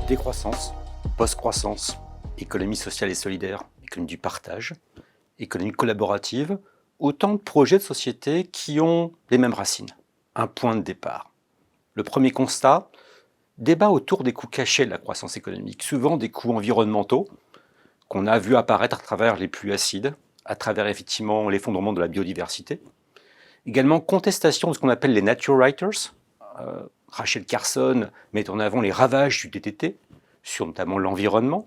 Décroissance, post-croissance, économie sociale et solidaire, économie du partage, économie collaborative, autant de projets de société qui ont les mêmes racines, un point de départ. Le premier constat, débat autour des coûts cachés de la croissance économique, souvent des coûts environnementaux qu'on a vu apparaître à travers les pluies acides, à travers effectivement l'effondrement de la biodiversité. Également contestation de ce qu'on appelle les nature writers. Rachel Carson met en avant les ravages du DDT sur notamment l'environnement.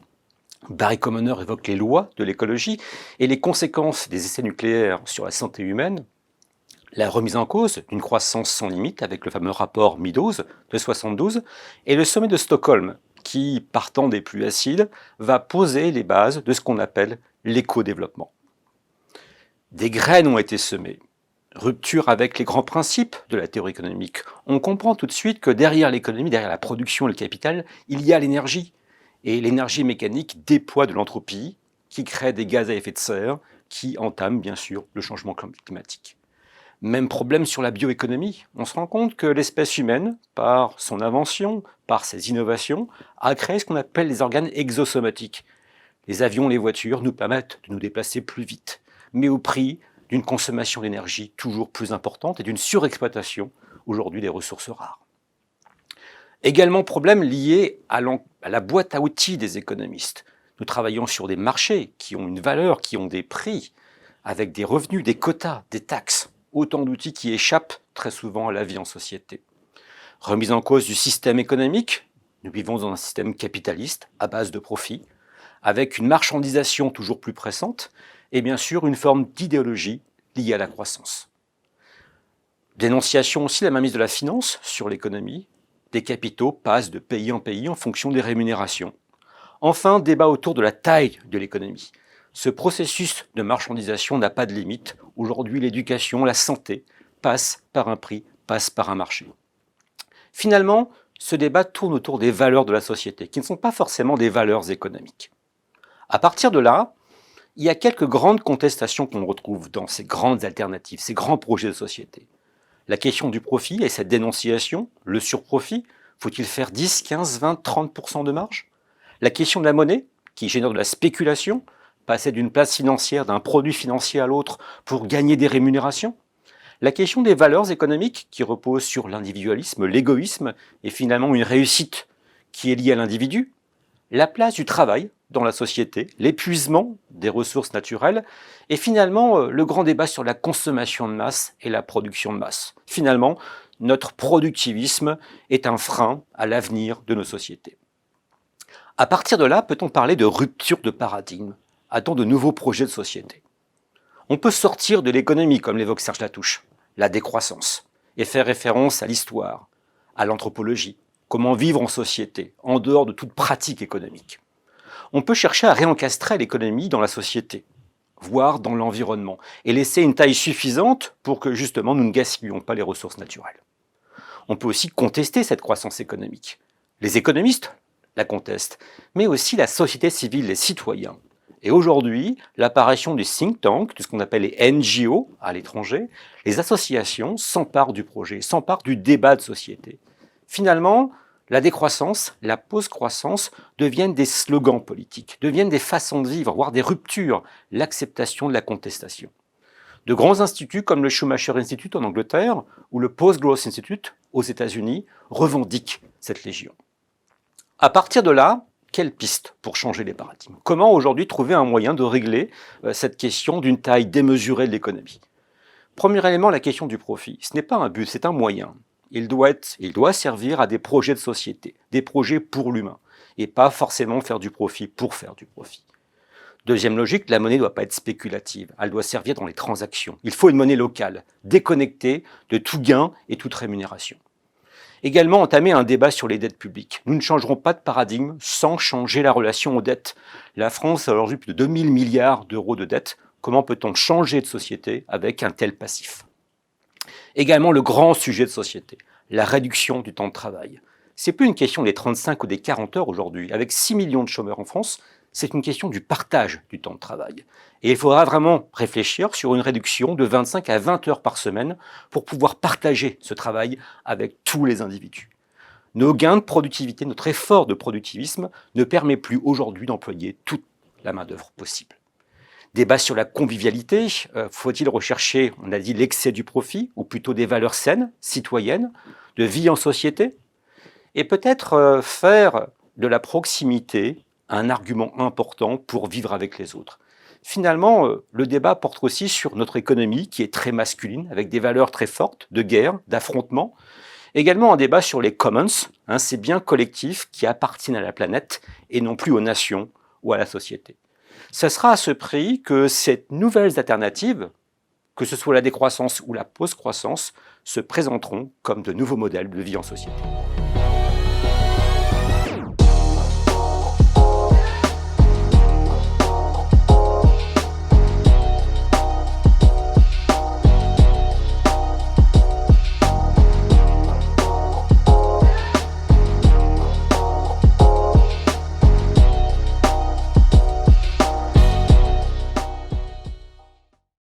Barry Commoner évoque les lois de l'écologie et les conséquences des essais nucléaires sur la santé humaine. La remise en cause d'une croissance sans limite avec le fameux rapport Meadows de 1972 et le sommet de Stockholm qui, partant des pluies acides, va poser les bases de ce qu'on appelle l'éco-développement. Des graines ont été semées. Rupture avec les grands principes de la théorie économique. On comprend tout de suite que derrière l'économie, derrière la production et le capital, il y a l'énergie. Et l'énergie mécanique déploie de l'entropie, qui crée des gaz à effet de serre, qui entament bien sûr le changement climatique. Même problème sur la bioéconomie. On se rend compte que l'espèce humaine, par son invention, par ses innovations, a créé ce qu'on appelle les organes exosomatiques. Les avions, les voitures nous permettent de nous déplacer plus vite, mais au prix d'une consommation d'énergie toujours plus importante et d'une surexploitation aujourd'hui des ressources rares. Également problème lié à la boîte à outils des économistes. Nous travaillons sur des marchés qui ont une valeur, qui ont des prix, avec des revenus, des quotas, des taxes, autant d'outils qui échappent très souvent à la vie en société. Remise en cause du système économique, nous vivons dans un système capitaliste à base de profit, avec une marchandisation toujours plus pressante, et bien sûr une forme d'idéologie liée à la croissance. Dénonciation aussi de la mainmise de la finance sur l'économie. Des capitaux passent de pays en pays en fonction des rémunérations. Enfin, débat autour de la taille de l'économie. Ce processus de marchandisation n'a pas de limite. Aujourd'hui, l'éducation, la santé passent par un prix, passent par un marché. Finalement, ce débat tourne autour des valeurs de la société, qui ne sont pas forcément des valeurs économiques. À partir de là, il y a quelques grandes contestations qu'on retrouve dans ces grandes alternatives, ces grands projets de société. La question du profit et cette dénonciation, le surprofit, faut-il faire 10, 15, 20, 30% de marge? La question de la monnaie, qui génère de la spéculation, passer d'une place financière, d'un produit financier à l'autre pour gagner des rémunérations. La question des valeurs économiques, qui reposent sur l'individualisme, l'égoïsme, et finalement une réussite qui est liée à l'individu. La place du travail dans la société, l'épuisement des ressources naturelles, et finalement le grand débat sur la consommation de masse et la production de masse. Finalement, notre productivisme est un frein à l'avenir de nos sociétés. À partir de là, peut-on parler de rupture de paradigme, attend de nouveaux projets de société? On peut sortir de l'économie, comme l'évoque Serge Latouche, la décroissance, et faire référence à l'histoire, à l'anthropologie, comment vivre en société, en dehors de toute pratique économique. On peut chercher à réencastrer l'économie dans la société, voire dans l'environnement, et laisser une taille suffisante pour que justement nous ne gaspillions pas les ressources naturelles. On peut aussi contester cette croissance économique. Les économistes la contestent, mais aussi la société civile, les citoyens. Et aujourd'hui, l'apparition du think tank, de ce qu'on appelle les NGO à l'étranger, les associations s'emparent du projet, s'emparent du débat de société. Finalement, la décroissance, la post-croissance deviennent des slogans politiques, deviennent des façons de vivre, voire des ruptures, l'acceptation de la contestation. De grands instituts comme le Schumacher Institute en Angleterre ou le Post-Growth Institute aux États-Unis revendiquent cette légion. À partir de là, quelle piste pour changer les paradigmes? Comment aujourd'hui trouver un moyen de régler cette question d'une taille démesurée de l'économie? Premier élément, la question du profit. Ce n'est pas un but, c'est un moyen. Il doit servir à des projets de société, des projets pour l'humain, et pas forcément faire du profit pour faire du profit. Deuxième logique, la monnaie ne doit pas être spéculative, elle doit servir dans les transactions. Il faut une monnaie locale, déconnectée de tout gain et toute rémunération. Également entamer un débat sur les dettes publiques. Nous ne changerons pas de paradigme sans changer la relation aux dettes. La France a aujourd'hui plus de 2000 milliards d'euros de dettes. Comment peut-on changer de société avec un tel passif? Également le grand sujet de société, la réduction du temps de travail. Ce n'est plus une question des 35 ou des 40 heures aujourd'hui. Avec 6 millions de chômeurs en France, c'est une question du partage du temps de travail. Et il faudra vraiment réfléchir sur une réduction de 25 à 20 heures par semaine pour pouvoir partager ce travail avec tous les individus. Nos gains de productivité, notre effort de productivisme ne permet plus aujourd'hui d'employer toute la main-d'œuvre possible. Débat sur la convivialité, faut-il rechercher, on a dit, l'excès du profit, ou plutôt des valeurs saines, citoyennes, de vie en société? Et peut-être faire de la proximité un argument important pour vivre avec les autres. Finalement, le débat porte aussi sur notre économie qui est très masculine, avec des valeurs très fortes de guerre, d'affrontement. Également un débat sur les commons, ces biens collectifs qui appartiennent à la planète et non plus aux nations ou à la société. Ce sera à ce prix que ces nouvelles alternatives, que ce soit la décroissance ou la post-croissance, se présenteront comme de nouveaux modèles de vie en société.